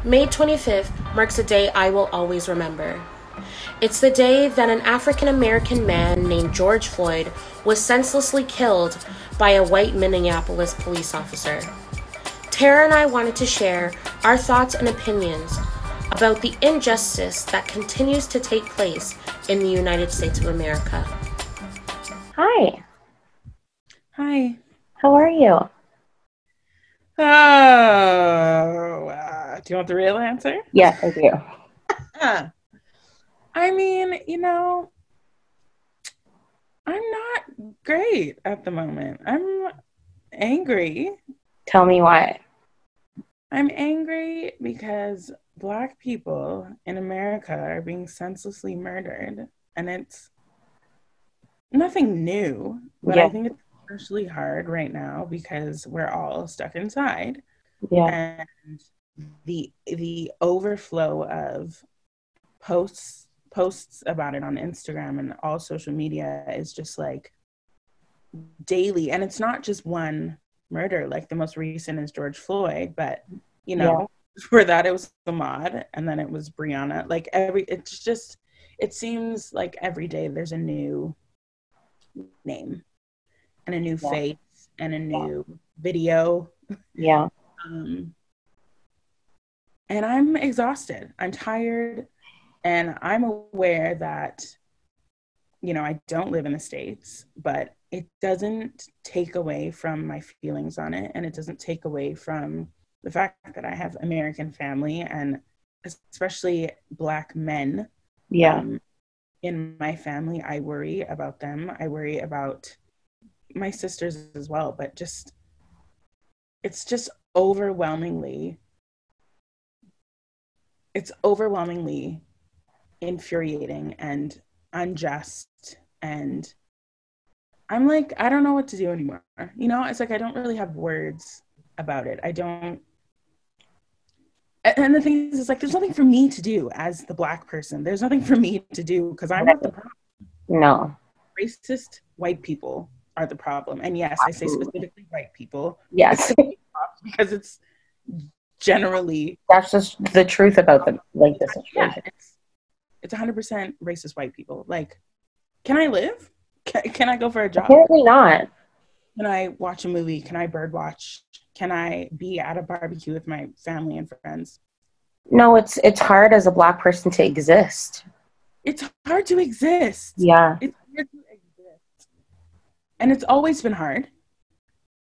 May 25th marks a day I will always remember. It's the day that an African-American man named George Floyd was senselessly killed by a white Minneapolis police officer. Tara and I wanted to share our thoughts and opinions about the injustice that continues to take place in the United States of America. Hi. Hi. How are you? Do you want the real answer? Yes, I do. I mean, I'm not great at the moment. I'm angry. Tell me why. I'm angry because Black people in America are being senselessly murdered. And it's nothing new, but Yeah. I think it's especially hard right now because we're all stuck inside. Yeah. And the overflow of posts about it on Instagram and all social media is just like daily. And it's not just one murder, like the most recent is George Floyd, but for that it was Ahmaud, and then it was Breonna. Like it seems like every day there's a new name and a new face and a new video. Yeah. And I'm exhausted. I'm tired. And I'm aware that, I don't live in the States, but it doesn't take away from my feelings on it. And it doesn't take away from the fact that I have American family and especially Black men. Yeah. In my family. I worry about them. I worry about my sisters as well. But it's just overwhelmingly infuriating and unjust, and I'm like, I don't know what to do anymore. It's like I don't really have words about it. I don't. And the thing is, it's like there's nothing for me to do as the Black person. There's nothing for me to do because I'm not the problem. No. Racist white people are the problem. And yes, I say specifically white people. Yes. Because it's generally, that's just the truth about the situation. Yeah, it's 100% racist white people. Like, can I live? Can I go for a job? Apparently not. Can I watch a movie? Can I bird watch? Can I be at a barbecue with my family and friends? No, it's hard as a Black person to exist. It's hard to exist. Yeah. It's hard to exist. And it's always been hard.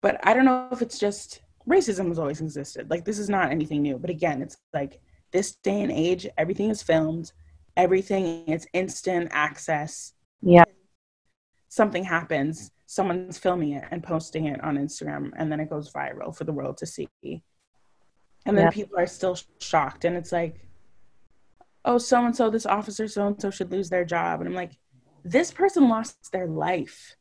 But I don't know if it's just racism has always existed. Like, this is not anything new. But again, it's like this day and age, everything is filmed. Everything is instant access. Yeah. Something happens, someone's filming it and posting it on Instagram, and then it goes viral for the world to see. And then people are still shocked. And it's like, oh, so-and-so, this officer so-and-so should lose their job. And I'm like, this person lost their life.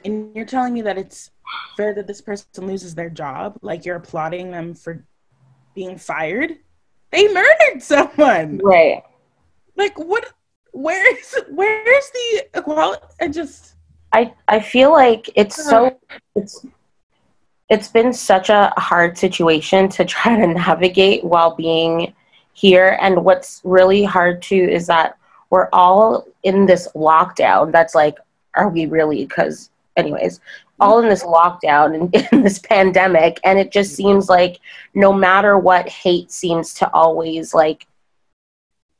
And you're telling me that it's fair that this person loses their job? Like, you're applauding them for being fired? They murdered someone. Right. Like, what? Where's the equality? I feel like it's been such a hard situation to try to navigate while being here. And what's really hard too is that we're all in this lockdown. That's like, are we really? Because anyways, all in this lockdown and in this pandemic. And it just seems like no matter what, hate seems to always like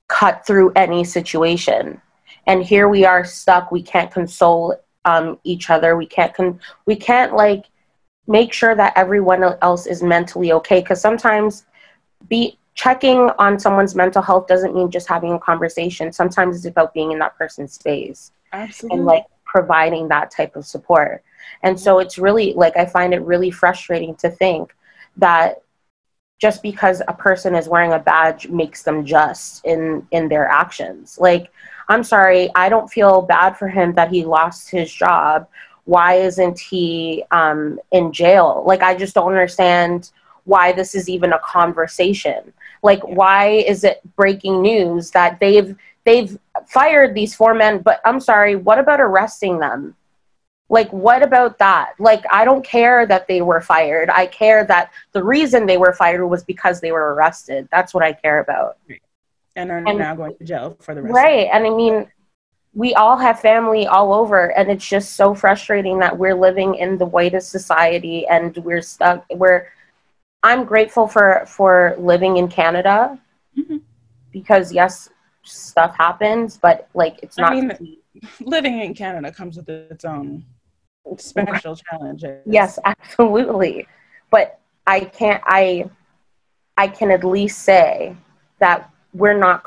cut through any situation. And here we are stuck. We can't console each other. We can't like make sure that everyone else is mentally okay. Because sometimes checking on someone's mental health doesn't mean just having a conversation. Sometimes it's about being in that person's space. Absolutely. And like providing that type of support. And so it's really like, I find it really frustrating to think that just because a person is wearing a badge makes them just in their actions. Like, I'm sorry, I don't feel bad for him that he lost his job. Why isn't he in jail? Like, I just don't understand why this is even a conversation. Like, why is it breaking news that they've fired these 4 men? But I'm sorry, what about arresting them? Like, what about that? Like, I don't care that they were fired. I care that the reason they were fired was because they were arrested. That's what I care about. And are now going to jail for the rest right. of And I mean, we all have family all over, and it's just so frustrating that we're living in the whitest society and we're stuck. I'm grateful for living in Canada, because yes, stuff happens, but like it's not. I mean, living in Canada comes with its own special challenges. Yes, absolutely. But I can at least say that we're not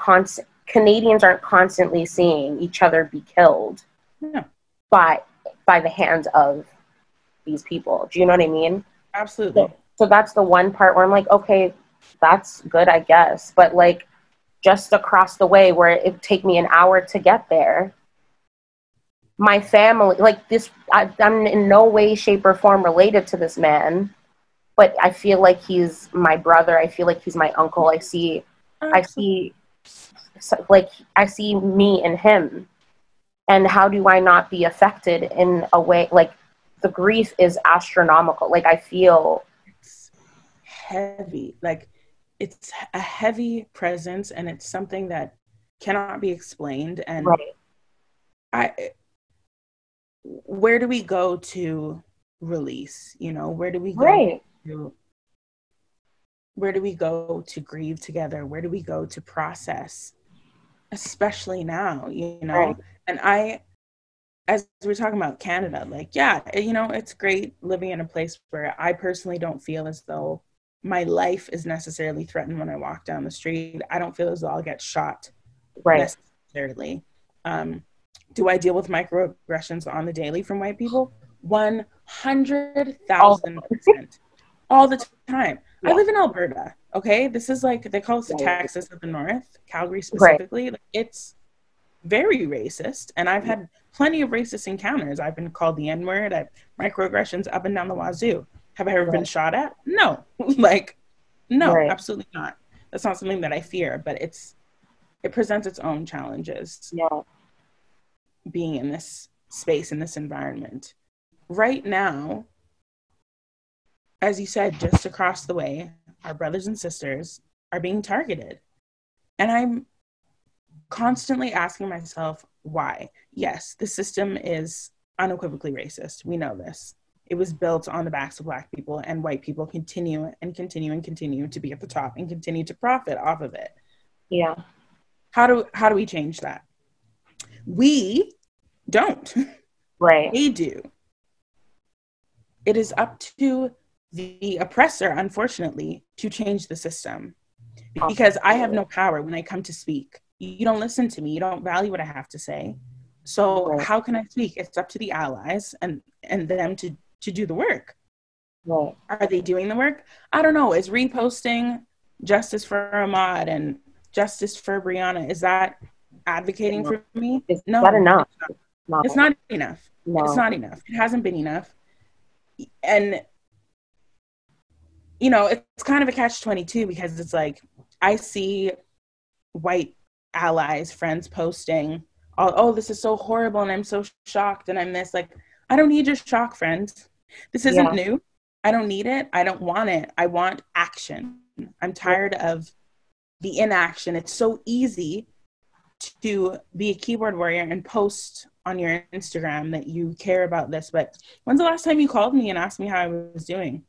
Canadians aren't constantly seeing each other be killed by the hands of these people. Do you know what I mean? Absolutely. So that's the one part where I'm like, okay, that's good, I guess. But like, just across the way where it would take me an hour to get there, my family, like this, I'm in no way, shape, or form related to this man, but I feel like he's my brother. I feel like he's my uncle. I see me in him. And how do I not be affected in a way? Like, the grief is astronomical. Like, I feel it's heavy. Like, it's a heavy presence, and it's something that cannot be explained. And where do we go to release? You know, where do we go to? Where do we go to grieve together? Where do we go to process? Especially now, you know. And as we're talking about Canada, like, yeah, you know, it's great living in a place where I personally don't feel as though my life is necessarily threatened when I walk down the street. I don't feel as though I'll get shot necessarily. Do I deal with microaggressions on the daily from white people? 100,000%. All the time. I live in Alberta, okay? This is like, they call us the Texas of the North, Calgary specifically. Like, it's very racist, and I've had plenty of racist encounters. I've been called the N-word, microaggressions up and down the wazoo. Have I ever been shot at? No. Like, no, absolutely not. That's not something that I fear, but it presents its own challenges. Being in this space, in this environment. Right now, as you said, just across the way, our brothers and sisters are being targeted. And I'm constantly asking myself, why? Yes, the system is unequivocally racist. We know this. It was built on the backs of Black people, and white people continue to be at the top and continue to profit off of it. Yeah. How do we change that? We don't. They do. It is up to the oppressor, unfortunately, to change the system. Because I have no power when I come to speak. You don't listen to me. You don't value what I have to say. So how can I speak? It's up to the allies and them to do the work. Are they doing the work? I don't know. Is reposting justice for Ahmaud and justice for Breonna, is that advocating for me? No. Not enough. It's not enough. No. It's not enough. It hasn't been enough. And, you know, it's kind of a catch-22, because it's like, I see white allies, friends posting, oh, this is so horrible, and I'm so shocked, and I'm this. Like, I don't need your shock, friends. This isn't new. I don't need it. I don't want it. I want action. I'm tired of the inaction. It's so easy to be a keyboard warrior and post on your Instagram that you care about this, but when's the last time you called me and asked me how I was doing?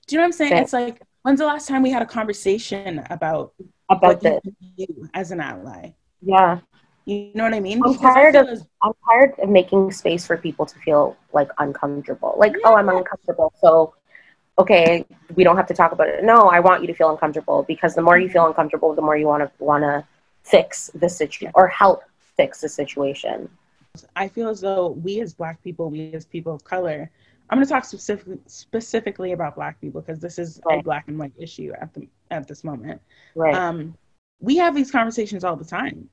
Do you know what I'm saying? It's like, when's the last time we had a conversation about what this you do as an ally? Yeah. You know what I mean? I'm tired of making space for people to feel like uncomfortable. Like, oh, I'm uncomfortable, so okay, we don't have to talk about it. No, I want you to feel uncomfortable, because the more you feel uncomfortable, the more you want to fix the situation or help fix the situation. I feel as though we as Black people, we as people of color, I'm going to talk specifically about Black people, because this is a Black and white issue at this moment. We have these conversations all the time.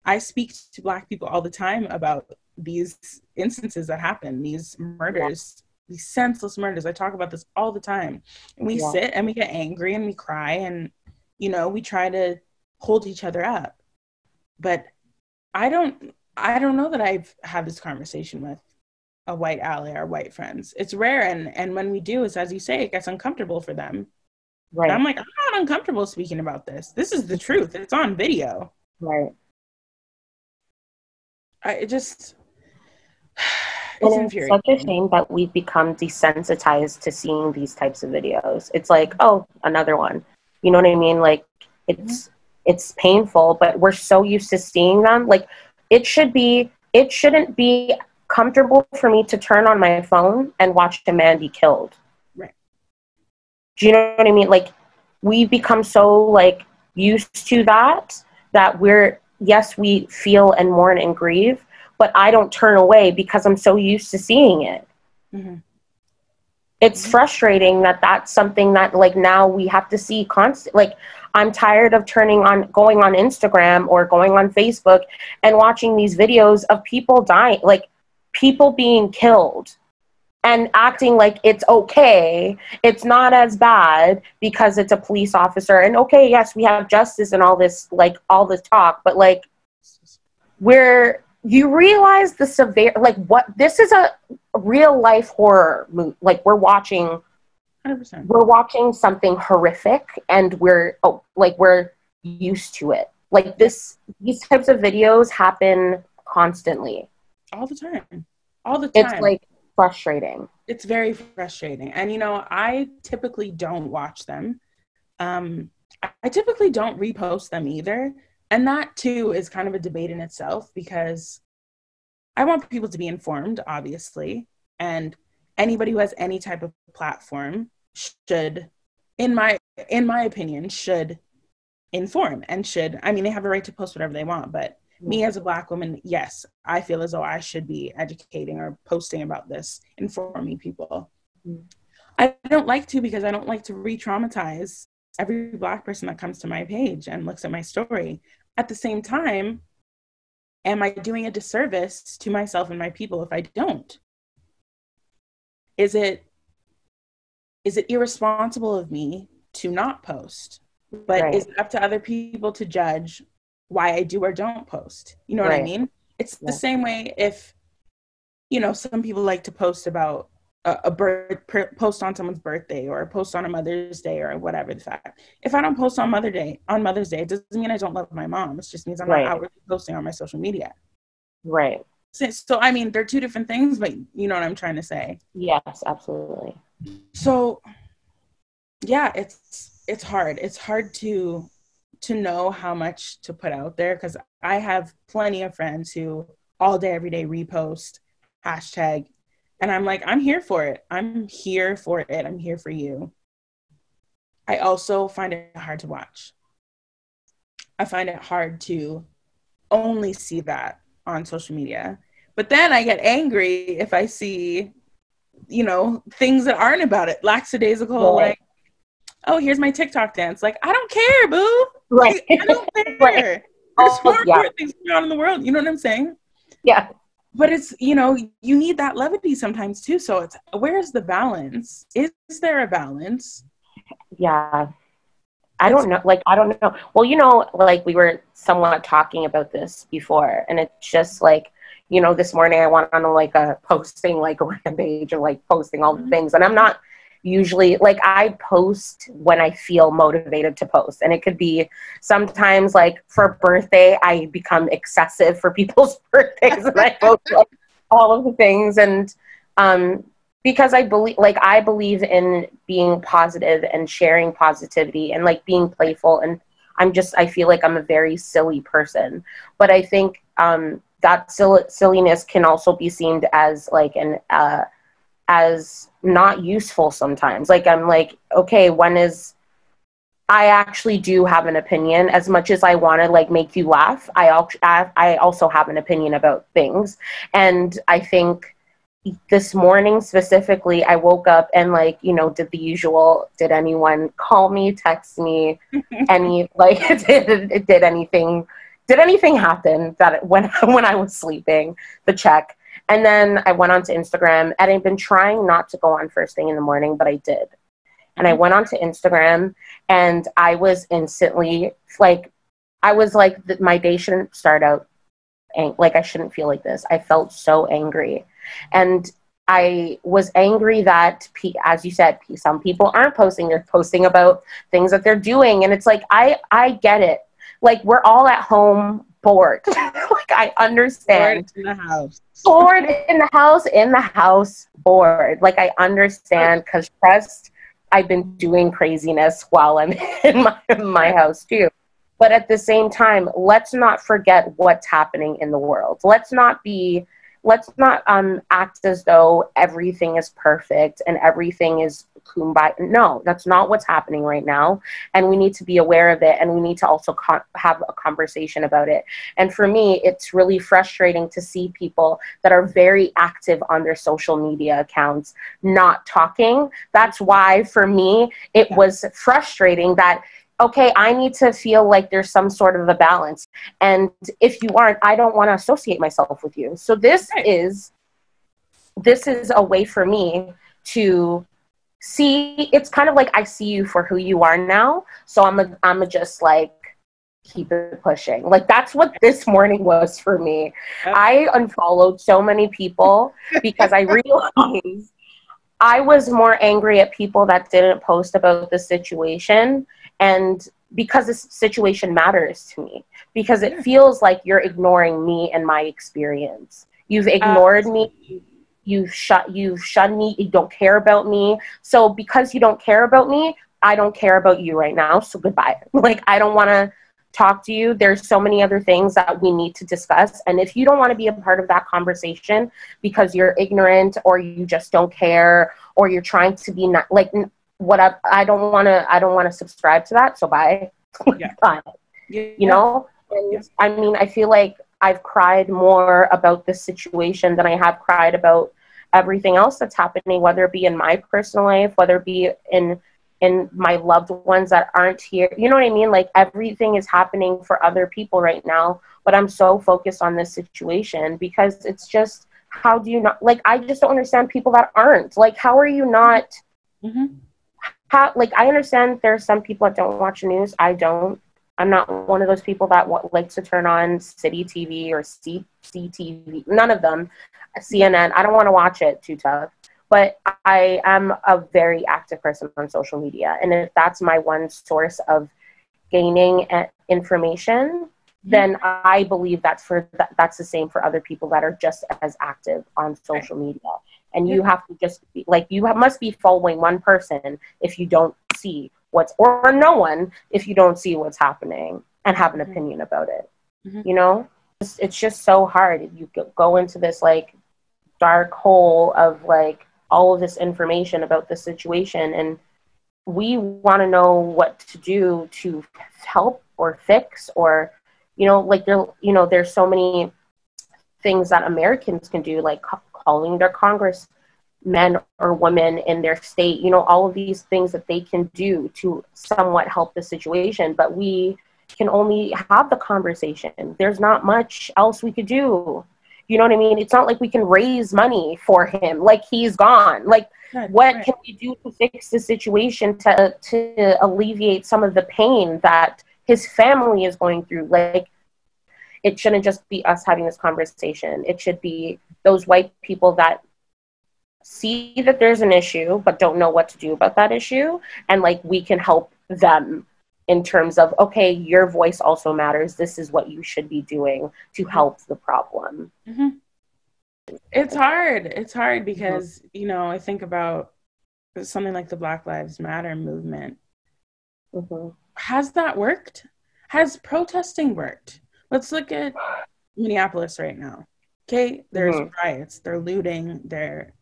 I speak to Black people all the time about these instances that happen, these murders, these senseless murders. I talk about this all the time. And we sit and we get angry and we cry, and, you know, we try to hold each other up. But I don't I don't know that I've had this conversation with a white ally or white friends. It's rare, and when we do, it's, as you say, it gets uncomfortable for them. Right. I'm like, I'm not uncomfortable speaking about this. This is the truth. It's on video. Right. It just, it's And it's such a infuriating. shame that we've become desensitized to seeing these types of videos. It's like, oh, another one. You know what I mean? Like, it's painful, but we're so used to seeing them. Like, it shouldn't be comfortable for me to turn on my phone and watch a man be killed. Right. Do you know what I mean? Like, we become so, like, used to that yes, we feel and mourn and grieve, but I don't turn away because I'm so used to seeing it. Mm-hmm. It's frustrating that that's something that, like, now we have to see constant. Like, I'm tired of going on Instagram or going on Facebook and watching these videos of people dying, like people being killed, and acting like it's okay. It's not as bad because it's a police officer. And okay, yes, we have justice and all this, like, all this talk, but, like, you realize the severe, like, what this is a real life horror movie. Like, we're watching 100%. We're watching something horrific, and we're used to it. Like, these types of videos happen constantly. All the time. All the time. It's, like, frustrating. It's very frustrating. And, you know, I typically don't watch them. I typically don't repost them either. And that, too, is kind of a debate in itself, because I want people to be informed, obviously. And anybody who has any type of platform should, in my opinion, should inform and should, I mean, they have a right to post whatever they want, but me as a Black woman, yes, I feel as though I should be educating or posting about this, informing people. I don't like to, because I don't like to re-traumatize every Black person that comes to my page and looks at my story. At the same time, am I doing a disservice to myself and my people if I don't? Is it irresponsible of me to not post? But Right. is it up to other people to judge why I do or don't post? You know what I mean? It's the same way if, you know, some people like to post about post on someone's birthday, or post on a Mother's Day, or whatever the fact. If I don't post on Mother's Day, it doesn't mean I don't love my mom. It just means I'm not outwardly posting on my social media. Right. So, I mean, they're two different things, but you know what I'm trying to say. Yes, absolutely. So, yeah, it's hard. It's hard to know how much to put out there, because I have plenty of friends who all day, every day repost hashtag. And I'm like, I'm here for it. I'm here for it. I'm here for you. I also find it hard to watch. I find it hard to only see that on social media. But then I get angry if I see, you know, things that aren't about it. Lackadaisical, like, oh, here's my TikTok dance. Like, I don't care, boo. Right. I don't care. There's more important things going on in the world. You know what I'm saying? Yeah. But it's, you know, you need that levity sometimes too. So it's, where's the balance? Is there a balance? Yeah. I don't know. Well, you know, like, we were somewhat talking about this before, and it's just like, you know, this morning I went on like a posting, like, a rampage of, like, posting all the things. And I'm not usually, like, I post when I feel motivated to post. And it could be sometimes, like, for birthday, I become excessive for people's birthdays, and I post, like, all of the things. And because I believe in being positive and sharing positivity and, like, being playful. And I feel like I'm a very silly person. But I think that silliness can also be seen as, like, as not useful sometimes. Like, I'm like, okay, I actually do have an opinion. As much as I want to, like, make you laugh, I also have an opinion about things. And I think this morning specifically, I woke up and, like, you know, did the usual, did anyone call me, text me, any, like, did anything happen that when I was sleeping, the check. And then I went onto Instagram, and I've been trying not to go on first thing in the morning, but I did. And I went onto Instagram, and I was instantly, like, my day shouldn't start out like I shouldn't feel like this. I felt so angry. And I was angry that, as you said, some people aren't posting. They're posting about things that they're doing. And it's like, I get it. Like, we're all at home bored. Like, I understand. Bored in the house. Bored in the house, bored. Like, I understand, because trust, I've been doing craziness while I'm in my house too. But at the same time, let's not forget what's happening in the world. Let's not act as though everything is perfect and everything is kumbaya. No, that's not what's happening right now. And we need to be aware of it. And we need to also have a conversation about it. And for me, it's really frustrating to see people that are very active on their social media accounts not talking. That's why, for me, it was frustrating that, okay, I need to feel like there's some sort of a balance. And if you aren't, I don't want to associate myself with you. So this is a way for me to see, it's kind of like I see you for who you are now. So I'm just like, keep it pushing. Like, that's what this morning was for me. I unfollowed so many people because I realized I was more angry at people that didn't post about the situation. And because this situation matters to me, because it feels like you're ignoring me and my experience. You've ignored me. You've shunned me. You don't care about me. So because you don't care about me, I don't care about you right now. So goodbye. Like, I don't want to talk to you. There's so many other things that we need to discuss. And if you don't want to be a part of that conversation because you're ignorant or you just don't care or you're trying to be not like, I don't want to subscribe to that. So bye. Bye. You know? And I mean, I feel like I've cried more about this situation than I have cried about everything else that's happening, whether it be in my personal life, whether it be in my loved ones that aren't here. You know what I mean? Like, everything is happening for other people right now, but I'm so focused on this situation because it's just, how do you not, like, I just don't understand people that aren't. Like, how are you not, like, I understand there's some people that don't watch the news. I don't. I'm not one of those people that likes to turn on City TV or CTV. None of them. CNN. I don't want to watch it. Too tough. But I am a very active person on social media. And if that's my one source of gaining information, then I believe that's the same for other people that are just as active on social media. And you have to just be like, must be following one person if you don't see or no one if you don't see what's happening and have an opinion about it. You know, it's just so hard. You go into this like dark hole of like all of this information about the situation, and we want to know what to do to help or fix, or, you know, like there's so many things that Americans can do, like calling their congressmen or women in their state, you know, all of these things that they can do to somewhat help the situation, but we can only have the conversation. There's not much else we could do. You know what I mean? It's not like we can raise money for him. Like, he's gone. Like, what can we do to fix the situation to alleviate some of the pain that his family is going through? Like, it shouldn't just be us having this conversation. It should be those white people that see that there's an issue but don't know what to do about that issue. And, like, we can help them in terms of, okay, your voice also matters. This is what you should be doing to help the problem. It's hard. It's hard because, you know, I think about something like the Black Lives Matter movement. Has that worked? Has protesting worked? Let's look at Minneapolis right now. Okay, there's riots. They're looting. They're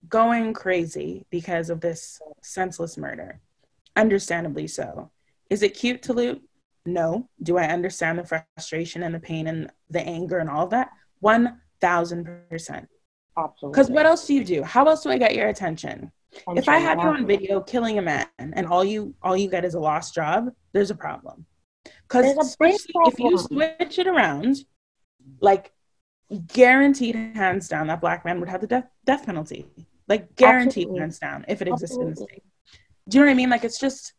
going crazy because of this senseless murder. Understandably so. Is it cute to loot? No. Do I understand the frustration and the pain and the anger and all of that? 1,000%. Absolutely. Because what else do you do? How else do I get your attention? If I have you on video killing a man and all you get is a lost job, there's a problem. Because if you switch it around, like, guaranteed hands down, that Black man would have the death penalty. Like, guaranteed hands down if it existed in the state. Do you know what I mean? Like, it's just...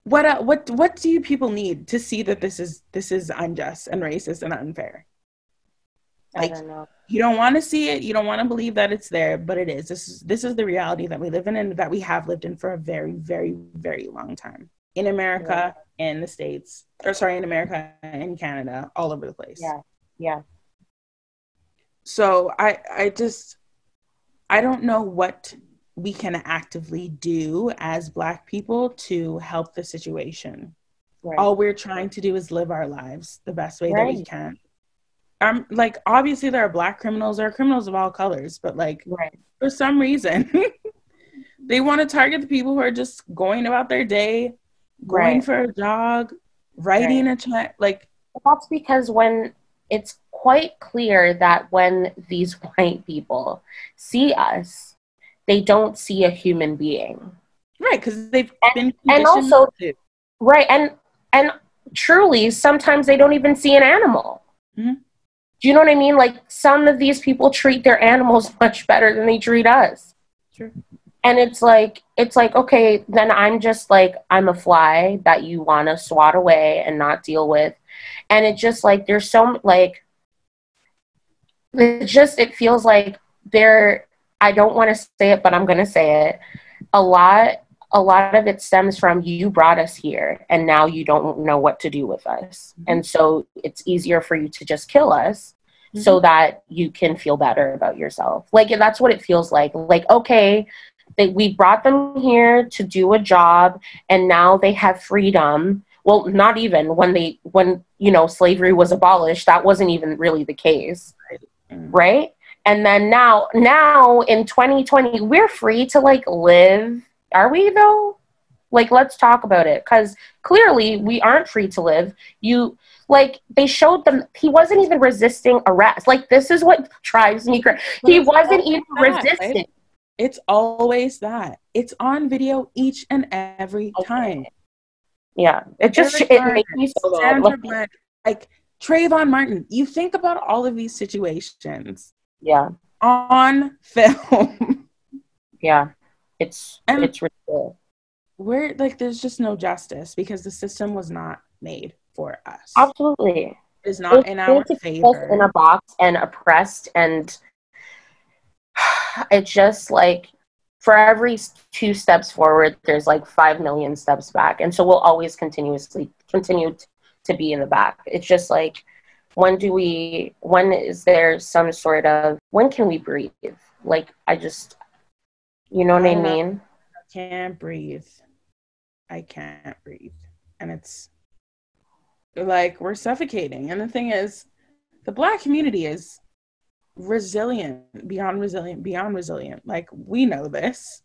what do you people need to see that this is unjust and racist and unfair? Like, I don't know. you don't want to see it, you don't want to believe that it's there, but it is. This is the reality that we live in and that we have lived in for a very, very, very long time. In America, in the States, or sorry, in America, in Canada, all over the place. Yeah. So I don't know what we can actively do as Black people to help the situation. Right. All we're trying to do is live our lives the best way that we Right. can. Like, obviously there are Black criminals, there are criminals of all colors, but like, Right. for some reason, they want to target the people who are just going about their day, going for a jog, writing a check. Like, that's because when it's quite clear that when these white people see us, they don't see a human being. right, because they've been conditioned and also to. right, and truly sometimes they don't even see an animal. Mm-hmm. Do you know what I mean? Like, some of these people treat their animals much better than they treat us. Sure. And it's like, okay, then I'm just like, I'm a fly that you want to swat away and not deal with. And it just like, there's so like, it feels like I don't want to say it, but I'm going to say it. A lot of it stems from, you brought us here and now you don't know what to do with us. Mm-hmm. And so it's easier for you to just kill us. Mm-hmm. So that you can feel better about yourself. Like, that's what it feels like. Like, okay, we brought them here to do a job and now they have freedom. Well, not even when slavery was abolished, that wasn't even really the case. Right? And then now in 2020, we're free to like live. Are we though? Like, let's talk about it, because clearly we aren't free to live. They showed them, he wasn't even resisting arrest. Like, this is what drives me crazy. He wasn't even resisting. Right? It's always that. It's on video each and every time. Yeah, it makes me so mad. Like Trayvon Martin. You think about all of these situations. Yeah. On film. Yeah, it's ridiculous. We're like, there's just no justice because the system was not made for us. Absolutely. It's not in our favor. In a box and oppressed, and it's just like, for every 2 steps forward, there's like 5 million steps back. And so we'll always continue to be in the back. It's just like, when is there some sort of, when can we breathe? Like, you know what I mean? I can't breathe. And it's like, we're suffocating. And the thing is, the Black community is beyond resilient. Like, we know this.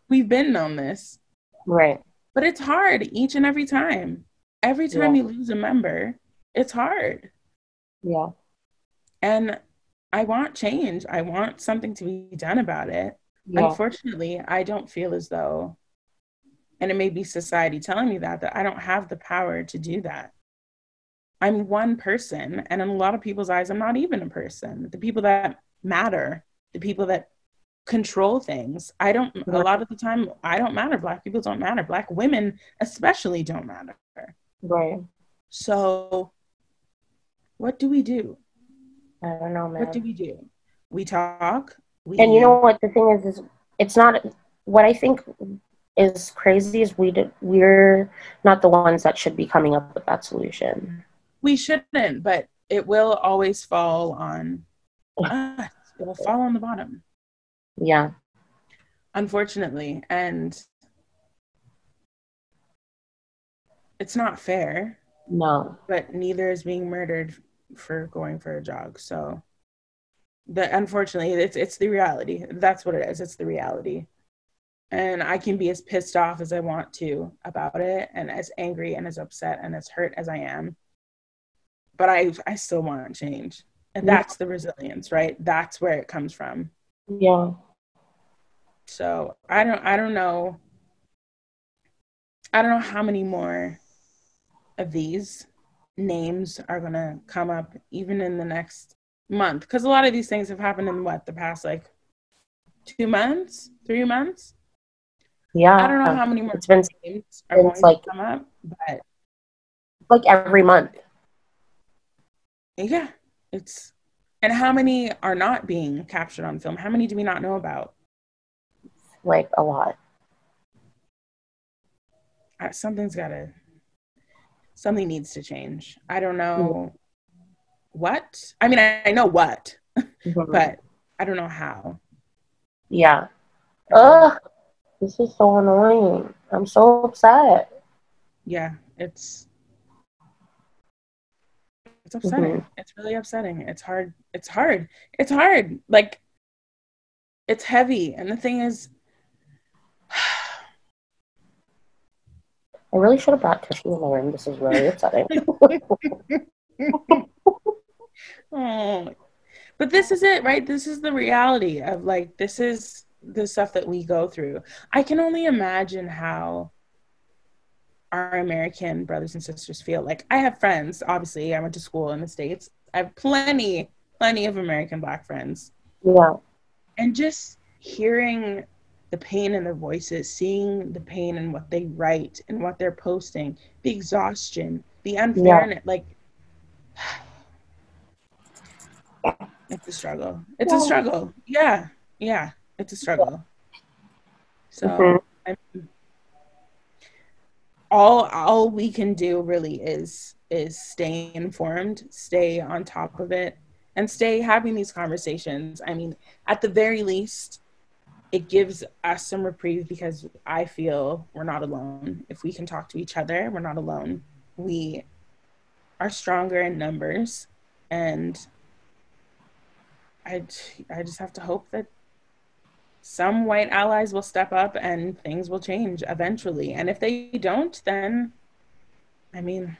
We've been known this. Right. But it's hard each and every time. Every time you lose a member, it's hard. Yeah. And I want change. I want something to be done about it. Yeah. Unfortunately, I don't feel as though, and it may be society telling me that I don't have the power to do that. I'm one person, and in a lot of people's eyes, I'm not even a person. The people that matter, the people that control things, a lot of the time, I don't matter. Black people don't matter. Black women especially don't matter. Right. So what do we do? I don't know, man. What do? We talk. And you know what the thing is it's not, what I think is crazy is we're not the ones that should be coming up with that solution. We shouldn't, but it will always fall on us. It will fall on the bottom. Yeah. Unfortunately. And it's not fair. No. But neither is being murdered for going for a jog. So unfortunately, it's the reality. That's what it is. It's the reality. And I can be as pissed off as I want to about it, and as angry and as upset and as hurt as I am. But I still want change. And that's the resilience, right? That's where it comes from. Yeah. So I don't know. I don't know how many more of these names are going to come up even in the next month. Because a lot of these things have happened in the past, like 2 months, 3 months. Yeah. I don't know how many more It's been games are going to come up, but like every month. yeah, it's, and how many are not being captured on film? How many do we not know about? Like a lot. Something needs to change. I don't know what. I mean, I know what, but I don't know how. Yeah. Ugh, this is so annoying. I'm so upset. Yeah, it's upsetting. It's really upsetting. It's hard. It's hard. It's hard. Like, it's heavy. And the thing is, I really should have brought tissue in the room. This is really upsetting. oh, but this is it, right? This is the reality of, like, this is the stuff that we go through. I can only imagine how our American brothers and sisters feel. Like, I have friends, obviously, I went to school in the States. I have plenty of American Black friends. Yeah. And just hearing the pain in their voices, seeing the pain in what they write and what they're posting, the exhaustion, the unfairness, like, it's a struggle. It's a struggle. Yeah. Yeah. It's a struggle. So all we can do really is stay informed, stay on top of it, and stay having these conversations. I mean, at the very least, it gives us some reprieve, because I feel we're not alone. If we can talk to each other, we're not alone. We are stronger in numbers, and I just have to hope that some white allies will step up and things will change eventually. And if they don't, then, I mean,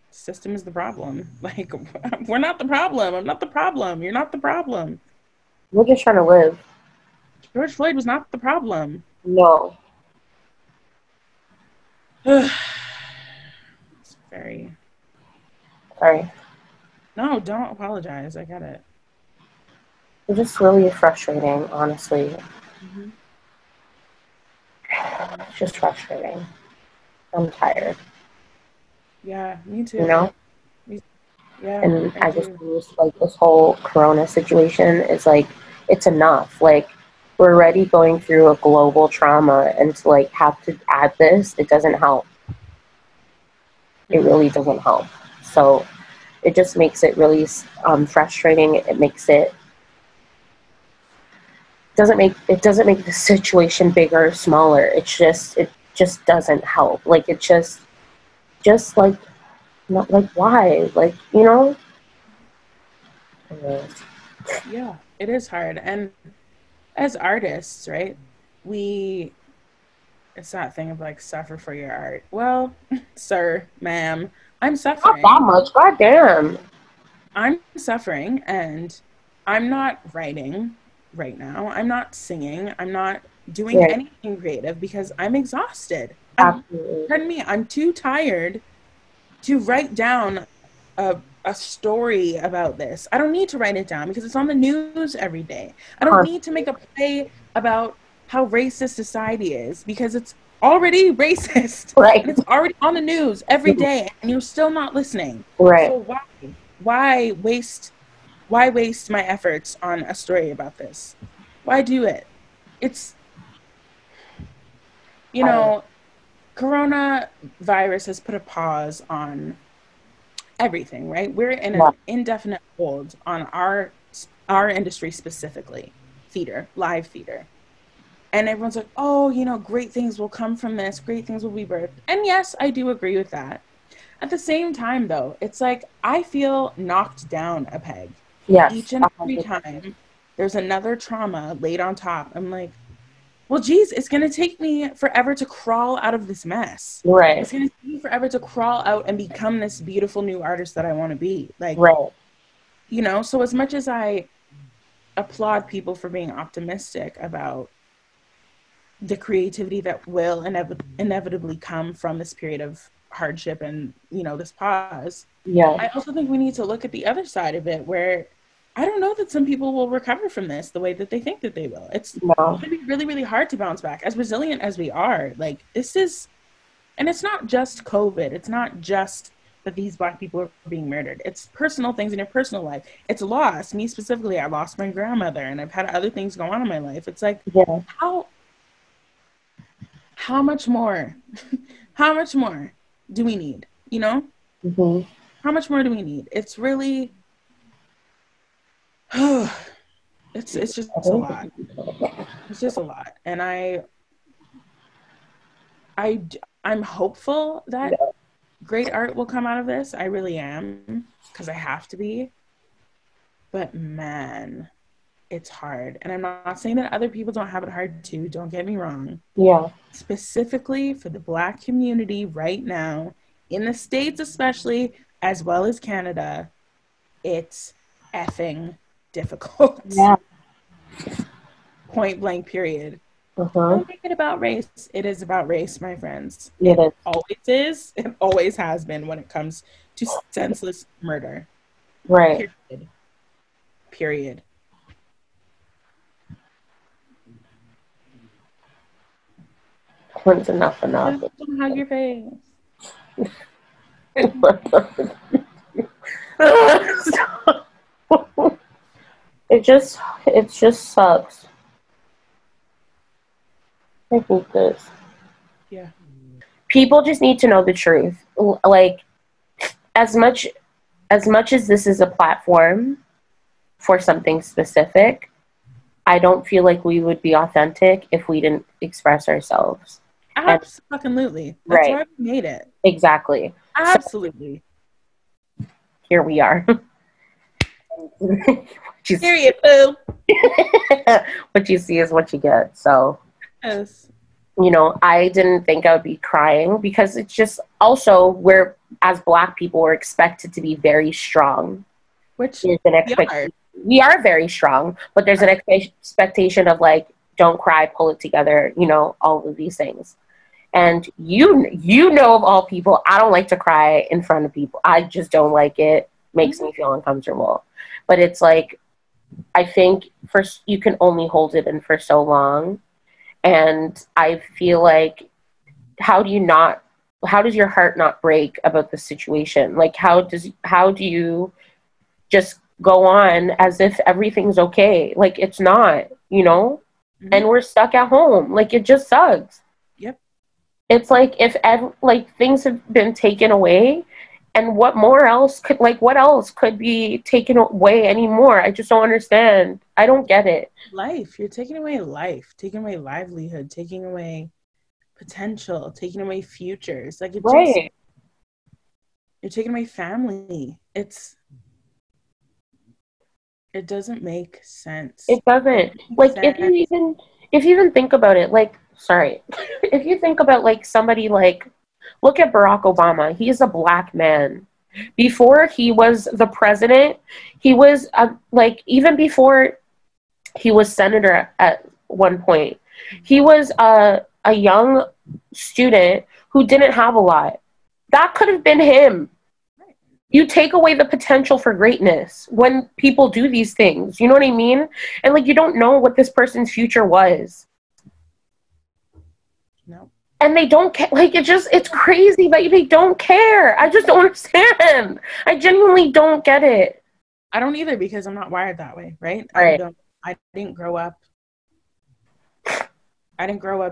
the system is the problem. Like, we're not the problem. I'm not the problem. You're not the problem. We're just trying to live. George Floyd was not the problem. No. It's very... Sorry. No, don't apologize. I get it. It's just really frustrating, honestly. It's just frustrating. I'm tired. Yeah, me too. You know? Yeah. And I just like this whole corona situation is like, it's enough. Like, we're already going through a global trauma, and to like have to add this, it doesn't help. It really doesn't help. So it just makes it really frustrating. It makes it doesn't make the situation bigger or smaller. It just doesn't help. Like, it just like, not like, why, like, you know. Yeah, it is hard. And as artists, right, it's that thing of like, suffer for your art. Well, sir, ma'am, I'm suffering. Not that much. Goddamn. I'm suffering, and I'm not writing right now. I'm not singing. I'm not doing anything creative because I'm exhausted. Pardon me, I'm too tired to write down a story about this. I don't need to write it down because it's on the news every day. I don't need to make a play about how racist society is because it's already racist. Right. And it's already on the news every day, and you're still not listening. Right. So why waste my efforts on a story about this? Why do it? It's, you know, coronavirus has put a pause on everything, right? We're in an indefinite hold on our industry, specifically theater, live theater. And everyone's like, oh, you know, great things will come from this. Great things will be birthed. And yes, I do agree with that. At the same time, though, it's like I feel knocked down a peg. Yes. Each and every time there's another trauma laid on top. I'm like, well, geez, it's going to take me forever to crawl out of this mess. Right. It's going to take me forever to crawl out and become this beautiful new artist that I want to be. Like, you know, so as much as I applaud people for being optimistic about the creativity that will inevitably come from this period of hardship and, you know, this pause. Yeah. I also think we need to look at the other side of it, where I don't know that some people will recover from this the way that they think that they will. It's No. going to be really, really hard to bounce back. As resilient as we are, like, this is, and it's not just COVID. It's not just that these Black people are being murdered. It's personal things in your personal life. It's loss. Me specifically, I lost my grandmother, and I've had other things go on in my life. It's like, Yeah. how much more? How much more do we need? You know? Mm-hmm. How much more do we need? It's really, it's just a lot. It's just a lot. And I'm hopeful that great art will come out of this. I really am, because I have to be. But man, it's hard. And I'm not saying that other people don't have it hard too. Don't get me wrong. Yeah. Specifically for the Black community right now, in the States especially, as well as Canada, it's effing difficult. Yeah. Point blank, period. Don't make it about race. It is about race, my friends. It always is. It always has been when it comes to senseless murder. Right. Period. When's enough? Don't hug your face. It just sucks. I hate this. Yeah. People just need to know the truth. Like, as much as this is a platform for something specific, I don't feel like we would be authentic if we didn't express ourselves. Absolutely. That's why we made it. Exactly. Absolutely. So, here we are. Period, boo. What you see is what you get. So, yes. You know, I didn't think I would be crying, because it's just also, we're, as Black people, we're expected to be very strong. Which we are very strong, but there's an expectation of, like, don't cry, pull it together, you know, all of these things. And you know, of all people, I don't like to cry in front of people. I just don't like it. Makes me feel uncomfortable. But it's like, I think first you can only hold it in for so long. And I feel like, how do your heart not break about the situation? Like, how do you just go on as if everything's okay? Like, it's not, you know? And we're stuck at home. Like, it just sucks. Yep. It's like, if things have been taken away, and what else could be taken away anymore? I just don't understand. I don't get it. Life. You're taking away life, taking away livelihood, taking away potential, taking away futures. Like, you're taking away family. It doesn't make sense. It doesn't. Like, if you even think about it, like, sorry, if you think about, like, somebody like, look at Barack Obama. He's a Black man. Before he was the president, he was even before he was senator at one point, he was a young student who didn't have a lot. That could have been him. You take away the potential for greatness when people do these things. You know what I mean? And, like, you don't know what this person's future was. No. And they don't care. Like, it's crazy that they don't care. I just don't understand. I genuinely don't get it. I don't either, because I'm not wired that way, right? Right. I didn't grow up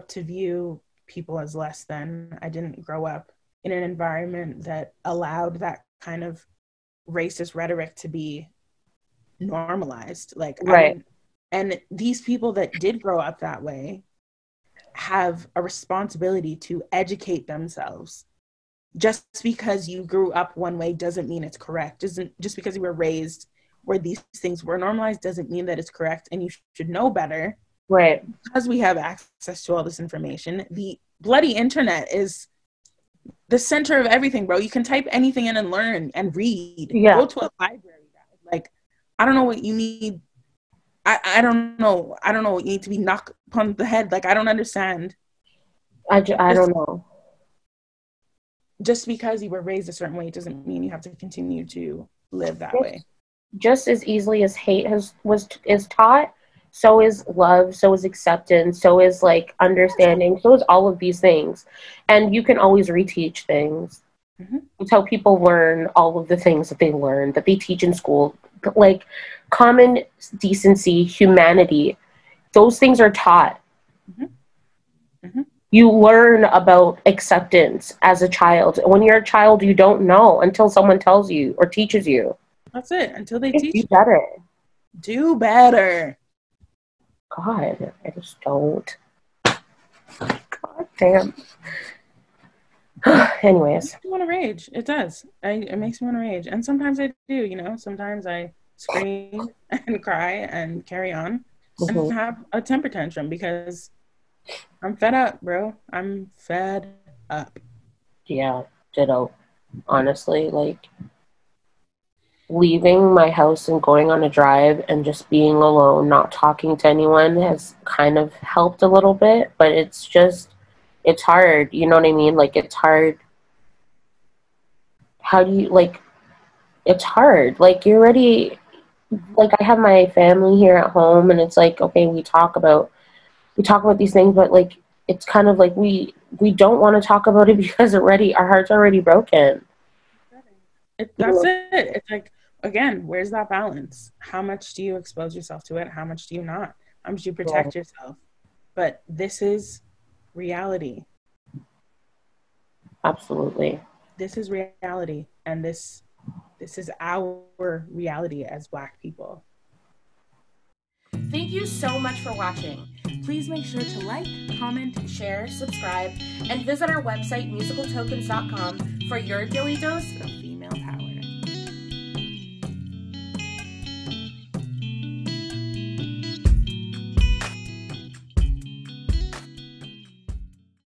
to view people as less than. I didn't grow up in an environment that allowed that kind of racist rhetoric to be normalized. Like, right. And these people that did grow up that way have a responsibility to educate themselves. Just because you grew up one way doesn't mean it's correct. Just because you were raised where these things were normalized doesn't mean that it's correct, and you should know better. Right. Because we have access to all this information. The bloody internet is the center of everything, bro. You can type anything in and learn and read. Yeah. Go to a library, guys. Like, I don't know what you need. I don't know. I don't know what you need to be knocked upon the head. Like, I don't understand. I don't know. Just because you were raised a certain way doesn't mean you have to continue to live that way. just as easily as hate is taught, so is love, so is acceptance, so is like understanding, so is all of these things. And you can always reteach things. Mm-hmm. It's how people learn all of the things that they learn, that they teach in school, like common decency, humanity. Those things are taught. Mm-hmm. Mm-hmm. You learn about acceptance as a child. When you're a child, you don't know until someone tells you or teaches you. That's it. Until they Just teach do you. better. Do better. God, I just don't. God damn. Anyways. It makes me want to rage. It does. It makes me want to rage. And sometimes I do, you know. Sometimes I scream and cry and carry on and have a temper tantrum because I'm fed up, bro. I'm fed up. Yeah, ditto. Honestly, like, leaving my house and going on a drive and just being alone, not talking to anyone has kind of helped a little bit, but it's hard. You know what I mean? Like, it's hard. How do you, like, it's hard. Like, you're already, like, I have my family here at home, and it's like, okay, we talk about these things, but like, it's kind of like we don't want to talk about it because our hearts are already broken. That's it. It's like, again, where's that balance? How much do you expose yourself to it? How much do you not? How much do you protect yourself? But this is reality. Absolutely. This is reality, and this is our reality as Black people. Thank you so much for watching. Please make sure to like, comment, share, subscribe, and visit our website musicaltokens.com for your daily dose of